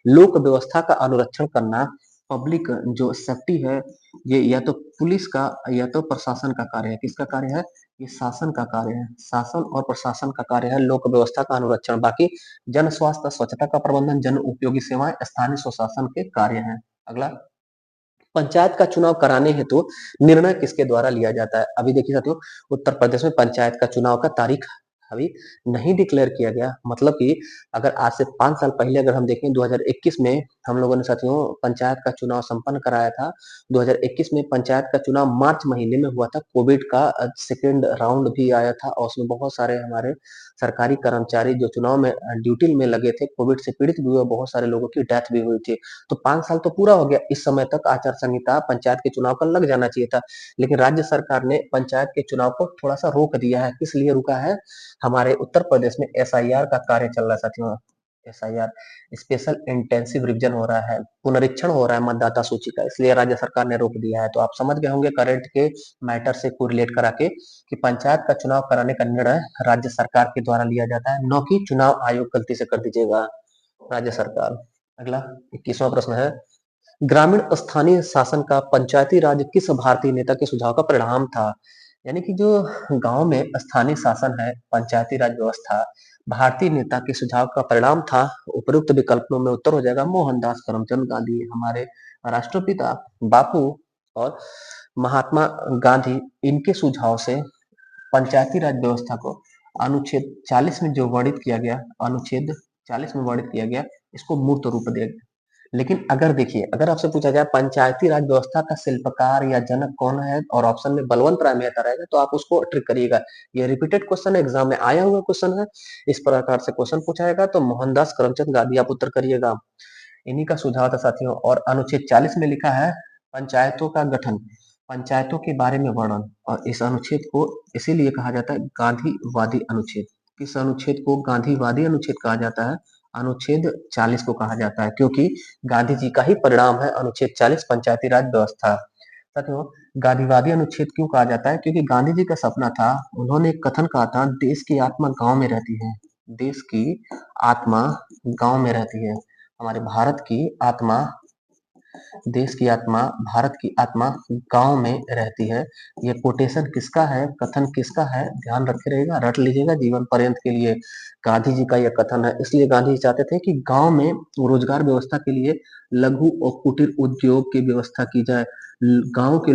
लोक व्यवस्था का अनुरक्षण करना, पब्लिक जो सेफ्टी है, ये या तो पुलिस का या तो प्रशासन का कार्य है। किसका कार्य है? ये शासन का कार्य है। शासन और प्रशासन का कार्य है लोक व्यवस्था का अनुरक्षण। बाकी जन स्वास्थ्य, स्वच्छता का प्रबंधन, जन उपयोगी सेवाएं स्थानीय स्वशासन के कार्य हैं। अगला, पंचायत का चुनाव कराने हेतु निर्णय किसके द्वारा लिया जाता है? अभी देखिए साथियों, उत्तर प्रदेश में पंचायत का चुनाव का तारीख अभी नहीं डिक्लेयर किया गया। मतलब कि अगर आज से 5 साल पहले अगर हम देखें 2021 में हम लोगों ने साथियों पंचायत का चुनाव संपन्न कराया था। 2021 में पंचायत का चुनाव मार्च महीने में हुआ था। कोविड का सेकंड राउंड भी आया था और उसमें बहुत सारे हमारे सरकारी कर्मचारी जो चुनाव में ड्यूटी में लगे थे, कोविड से पीड़ित भी हुए, बहुत सारे लोगों की डेथ भी हुई थी। तो 5 साल तो पूरा हो गया। इस समय तक आचार संहिता पंचायत के चुनाव का लग जाना चाहिए था। लेकिन राज्य सरकार ने पंचायत के चुनाव को थोड़ा-सा रोक दिया है। किस लिए रुका है? हमारे उत्तर प्रदेश में एसआईआर का कार्य चल रहा है साथियों। एसआईआर स्पेशल इंटेंसिव रिवीजन हो रहा है, पुनरीक्षण हो रहा है मतदाता सूची का, इसलिए राज्य सरकार ने रोक दिया है। तो आप समझ गए होंगे करंट के मैटर से कोरिलेट करा के कि पंचायत का चुनाव कराने का निर्णय राज्य सरकार के द्वारा लिया जाता है, न कि चुनाव आयोग। गलती से कर दीजिएगा, राज्य सरकार। अगला 21वां प्रश्न है, ग्रामीण स्थानीय शासन का पंचायती राज किस भारतीय नेता के सुझाव का परिणाम था? यानी कि जो गांव में स्थानीय शासन है, पंचायती राज व्यवस्था, भारतीय नेता के सुझाव का परिणाम था। उपरोक्त विकल्पों में उत्तर हो जाएगा मोहनदास करमचंद गांधी, हमारे राष्ट्रपिता बापू और महात्मा गांधी। इनके सुझाव से पंचायती राज व्यवस्था को अनुच्छेद 40 में जो वर्णित किया गया, अनुच्छेद 40 में वर्णित किया गया, इसको मूर्त रूप दिया गया। लेकिन अगर देखिए, अगर आपसे पूछा जाए पंचायती राज व्यवस्था का शिल्पकार या जनक कौन है और ऑप्शन में बलवंत राय मेहता रहेगा, तो आप उसको ट्रिक करिएगा। ये रिपीटेड क्वेश्चन है, एग्जाम में आया हुआ क्वेश्चन है। इस प्रकार से क्वेश्चन पूछा जाएगा तो मोहनदास करमचंद गांधी आप उत्तर करिएगा। इन्हीं का सुझाव था साथियों। और अनुच्छेद 40 में लिखा है पंचायतों का गठन, पंचायतों के बारे में वर्णन। और इस अनुच्छेद को इसीलिए कहा जाता है गांधीवादी अनुच्छेद। किस अनुच्छेद को गांधीवादी अनुच्छेद कहा जाता है? अनुच्छेद 40 को कहा जाता है, क्योंकि गांधी जी का ही परिणाम है अनुच्छेद 40 पंचायती राज व्यवस्था। साथियों, गांधीवादी अनुच्छेद क्यों कहा जाता है? क्योंकि गांधी जी का सपना था, उन्होंने एक कथन कहा था, देश की आत्मा गांव में रहती है। देश की आत्मा गांव में रहती है। हमारे भारत की आत्मा, देश की आत्मा, भारत की आत्मा गांव में रहती है। ये कोटेशन किसका है, कथन किसका है? ध्यान रखे रहेगा, रट लीजिएगा जीवन पर्यंत के लिए। गांधी जी का यह कथन है। इसलिए गांधी जी चाहते थे कि गांव में रोजगार व्यवस्था के लिए लघु और कुटीर उद्योग की व्यवस्था की जाए। गांव के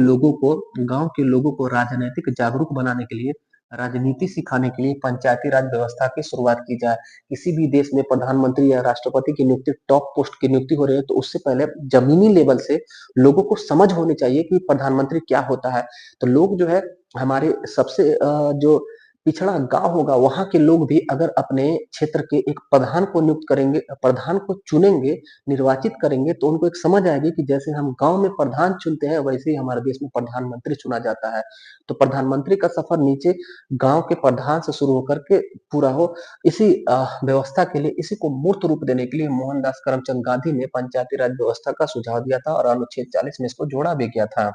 लोगों को राजनीतिक जागरूक बनाने के लिए, राजनीति सिखाने के लिए पंचायती राज व्यवस्था की शुरुआत की जाए। किसी भी देश में प्रधानमंत्री या राष्ट्रपति की नियुक्ति, टॉप पोस्ट की नियुक्ति हो रही है, तो उससे पहले जमीनी लेवल से लोगों को समझ होनी चाहिए कि प्रधानमंत्री क्या होता है। तो लोग जो है हमारे सबसे जो पिछड़ा गांव होगा, वहां के लोग भी अगर अपने क्षेत्र के एक प्रधान को नियुक्त करेंगे, प्रधान को चुनेंगे, निर्वाचित करेंगे, तो उनको एक समझ आएगी कि जैसे हम गांव में प्रधान चुनते हैं, वैसे ही हमारे देश में प्रधानमंत्री चुना जाता है। तो प्रधानमंत्री का सफर नीचे गांव के प्रधान से शुरू होकर के पूरा हो। इसी व्यवस्था के लिए, इसी को मूर्त रूप देने के लिए मोहनदास करमचंद गांधी ने पंचायती राज व्यवस्था का सुझाव दिया था और अनुच्छेद 40 में इसको जोड़ा भी गया था।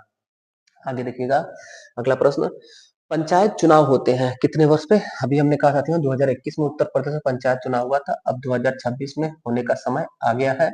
आगे देखिएगा, अगला प्रश्न, पंचायत चुनाव होते हैं कितने वर्ष पे? अभी हमने कहा साथियों 2021 में उत्तर प्रदेश में पंचायत चुनाव हुआ था, अब 2026 में होने का समय आ गया है।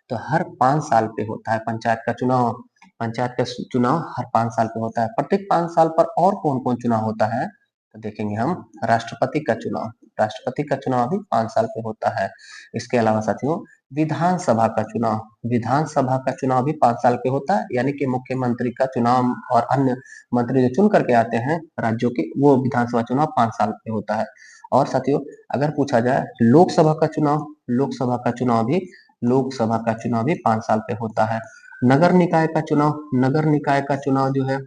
तो हर 5 साल पे होता है पंचायत का चुनाव। पंचायत का चुनाव हर 5 साल पे होता है। प्रत्येक 5 साल पर और कौन-कौन चुनाव होता है? तो देखेंगे हम, राष्ट्रपति का चुनाव। राष्ट्रपति का चुनाव भी 5 साल पे होता है। इसके अलावा साथियों विधानसभा का चुनाव, विधानसभा का चुनाव भी 5 साल पे होता है। यानी कि मुख्यमंत्री का चुनाव और अन्य मंत्री जो चुन करके आते हैं राज्यों के, वो विधानसभा चुनाव 5 साल पे होता है। और साथियों अगर पूछा जाए लोकसभा का चुनाव, लोकसभा का चुनाव भी 5 साल पे होता है। नगर निकाय का चुनाव, नगर निकाय का चुनाव जो है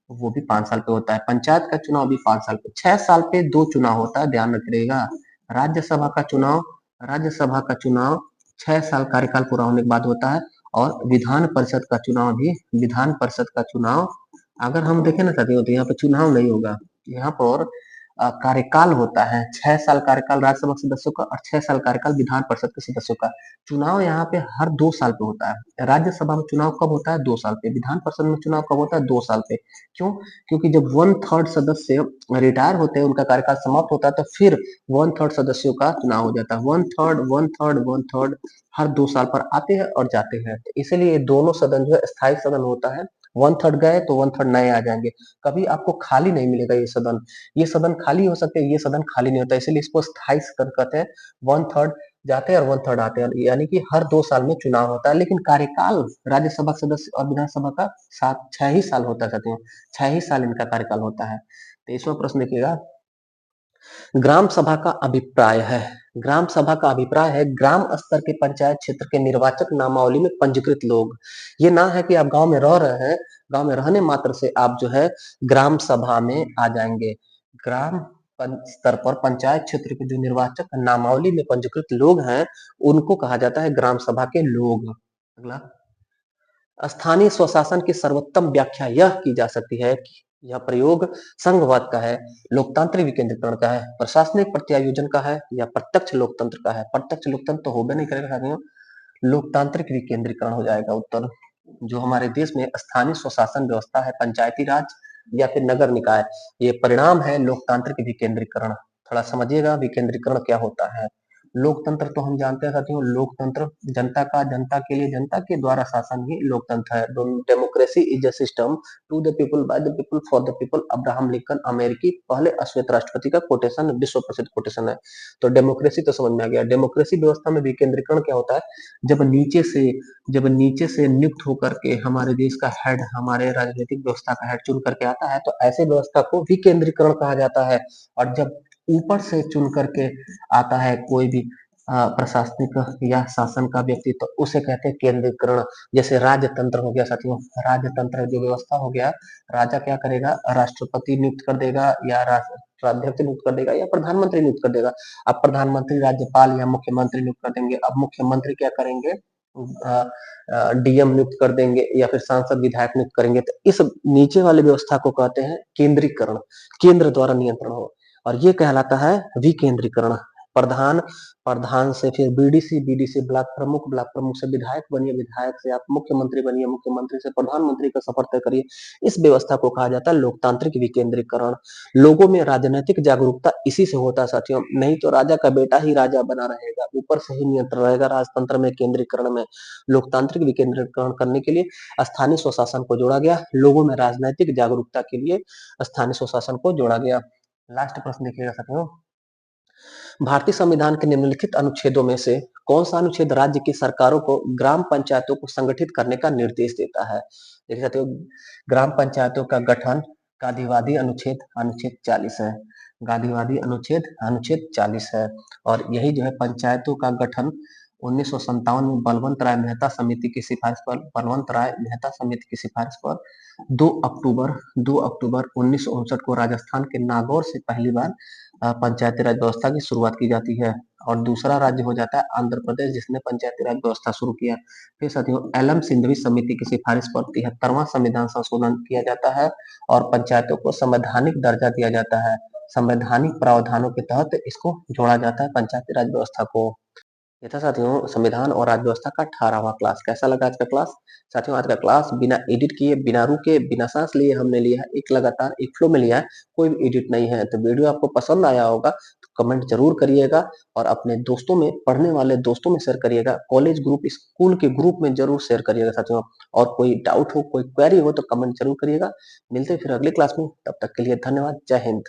वो भी 5 साल पे होता है। पंचायत का चुनाव भी 5 साल पे, 6 साल पे 2 चुनाव होता है, ध्यान रखिएगा। राज्यसभा का चुनाव, राज्यसभा का चुनाव 6 साल कार्यकाल पूरा होने के बाद होता है। और विधान परिषद का चुनाव भी, विधान परिषद का चुनाव अगर हम देखें ना साथियों, तो यहाँ पे चुनाव नहीं होगा, यहाँ पर कार्यकाल होता है। 6 साल कार्यकाल राज्यसभा के सदस्यों का और 6 साल कार्यकाल विधान परिषद के सदस्यों का। चुनाव यहाँ पे हर 2 साल पे होता है। राज्यसभा में चुनाव कब होता है? 2 साल पे। विधान परिषद में चुनाव कब होता है? 2 साल पे। क्यों? क्योंकि जब 1/3 सदस्य रिटायर होते हैं, उनका कार्यकाल समाप्त होता है, तो फिर 1/3 सदस्यों का चुनाव हो जाता है। 1/3 1/3 1/3 हर 2 साल पर आते हैं और जाते हैं। तो इसीलिए दोनों सदन जो है स्थायी सदन होता है। 1/3 गए तो 1/3 नए आ जाएंगे। कभी आपको खाली नहीं मिलेगा ये सदन। ये सदन खाली हो सकते हैं, ये सदन खाली नहीं होता, इसीलिए इसको स्थायी सदन कहते हैं। 1/3 जाते हैं और वन थर्ड आते हैं, यानी कि हर 2 साल में चुनाव होता है, लेकिन कार्यकाल राज्यसभा सदस्य और विधानसभा का 6 ही साल होता है साथियों। 6 ही साल इनका कार्यकाल होता है। 23वां प्रश्न देखिएगा, ग्राम सभा का अभिप्राय है। ग्राम सभा का अभिप्राय है ग्राम स्तर के पंचायत क्षेत्र के निर्वाचक नामावली में पंजीकृत लोग। ये ना है कि आप गांव में रह रहे हैं, गांव में रहने मात्र से आप जो है ग्राम सभा में आ जाएंगे। ग्राम स्तर पर पंचायत क्षेत्र के जो निर्वाचक नामावली में पंजीकृत लोग हैं, उनको कहा जाता है ग्राम सभा के लोग। अगला, स्थानीय स्वशासन की सर्वोत्तम व्याख्या यह की जा सकती है कि यह प्रयोग संघवाद का है, लोकतांत्रिक विकेंद्रीकरण का है, प्रशासनिक प्रत्यायोजन का है, या प्रत्यक्ष लोकतंत्र का है। प्रत्यक्ष लोकतंत्र तो होबे नहीं करेगा साथियों, लोकतांत्रिक विकेंद्रीकरण हो जाएगा उत्तर। जो हमारे देश में स्थानीय स्वशासन व्यवस्था है, पंचायती राज या फिर नगर निकाय, ये परिणाम है लोकतांत्रिक विकेंद्रीकरण। थोड़ा समझिएगा विकेंद्रीकरण क्या होता है। लोकतंत्र तो हम जानते हैं साथियों, लोकतंत्र जनता का, जनता के लिए, जनता के द्वारा शासन ही लोकतंत्र है। Democracy is a system to the people by the people for the people, Abraham Lincoln अमेरिकी पहले अश्वेत राष्ट्रपति का कोटेशन, विश्व प्रसिद्ध कोटेशन है। तो डेमोक्रेसी तो समझ में आ गया। डेमोक्रेसी व्यवस्था में विकेंद्रीकरण क्या होता है, जब नीचे से नियुक्त होकर के हमारे देश का हेड, हमारे राजनीतिक व्यवस्था का हेड चुन करके आता है, तो ऐसे व्यवस्था को विकेंद्रीकरण कहा जाता है। और जब ऊपर से चुन करके आता है कोई भी प्रशासनिक या शासन का व्यक्ति, तो उसे कहते हैं केंद्रीकरण। जैसे राजतंत्र हो गया साथियों, राजतंत्र जो व्यवस्था हो गया, राजा क्या करेगा, राष्ट्रपति नियुक्त कर देगा या राष्ट्राध्यक्ष नियुक्त कर देगा या प्रधानमंत्री नियुक्त कर देगा। अब प्रधानमंत्री राज्यपाल या मुख्यमंत्री नियुक्त कर देंगे। अब मुख्यमंत्री क्या करेंगे, डीएम नियुक्त कर देंगे या फिर सांसद विधायक नियुक्त करेंगे। तो इस नीचे वाली व्यवस्था को कहते हैं केंद्रीकरण, केंद्र द्वारा नियंत्रण हो, और ये कहलाता है विकेंद्रीकरण। प्रधान, प्रधान से फिर बीडीसी, बीडीसी ब्लॉक प्रमुख, ब्लॉक प्रमुख से विधायक बनिए, विधायक से आप मुख्यमंत्री बनिए, मुख्यमंत्री से प्रधानमंत्री का सफर तय करिए। इस व्यवस्था को कहा जाता है लोकतांत्रिक विकेंद्रीकरण। लोगों में राजनीतिक जागरूकता इसी से होता है साथियों, नहीं तो राजा का बेटा ही राजा बना रहेगा, ऊपर से ही नियंत्रण रहेगा। राजतंत्र में, केंद्रीकरण में, लोकतांत्रिक विकेंद्रीकरण करने के लिए स्थानीय स्वशासन को जोड़ा गया। लोगों में राजनीतिक जागरूकता के लिए स्थानीय स्वशासन को जोड़ा गया। लास्ट प्रश्न देखिएगा साथियों, भारतीय संविधान के निम्नलिखित अनुच्छेदों में से कौन सा अनुच्छेद राज्य की सरकारों को ग्राम पंचायतों को संगठित करने का निर्देश देता है। देखिए साथियों, ग्राम पंचायतों का गठन गांधीवादी अनुच्छेद, अनुच्छेद 40 है। गांधीवादी अनुच्छेद, अनुच्छेद 40 है। और यही जो है पंचायतों का गठन 1957 में बलवंत राय मेहता समिति की सिफारिश पर, बलवंत राय मेहता समिति की सिफारिश पर 2 अक्टूबर 1959 को राजस्थान के नागौर से पहली बार पंचायती राज व्यवस्था की शुरुआत की जाती है। और दूसरा राज्य हो जाता है आंध्र प्रदेश, जिसने पंचायती राज व्यवस्था शुरू किया। फिर साथियों एलएम सिंघवी समिति की सिफारिश पर 73वां संविधान संशोधन किया जाता है और पंचायतों को संवैधानिक दर्जा दिया जाता है। संवैधानिक प्रावधानों के तहत इसको जोड़ा जाता है पंचायती राज व्यवस्था को। ये था साथियों संविधान और राज्य व्यवस्था का 18वां क्लास। कैसा लगा आज का क्लास साथियों? आज का क्लास बिना एडिट किए, बिना रुके, बिना सांस लिए हमने लिया है, एक लगातार एक फ्लो में लिया है, कोई भी एडिट नहीं है। तो वीडियो आपको पसंद आया होगा तो कमेंट जरूर करिएगा और अपने दोस्तों में, पढ़ने वाले दोस्तों में शेयर करिएगा। कॉलेज ग्रुप, स्कूल के ग्रुप में जरूर शेयर करिएगा साथियों। और कोई डाउट हो, कोई क्वेरी हो तो कमेंट जरूर करिएगा। मिलते हैं फिर अगली क्लास में, तब तक के लिए धन्यवाद। जय हिंद।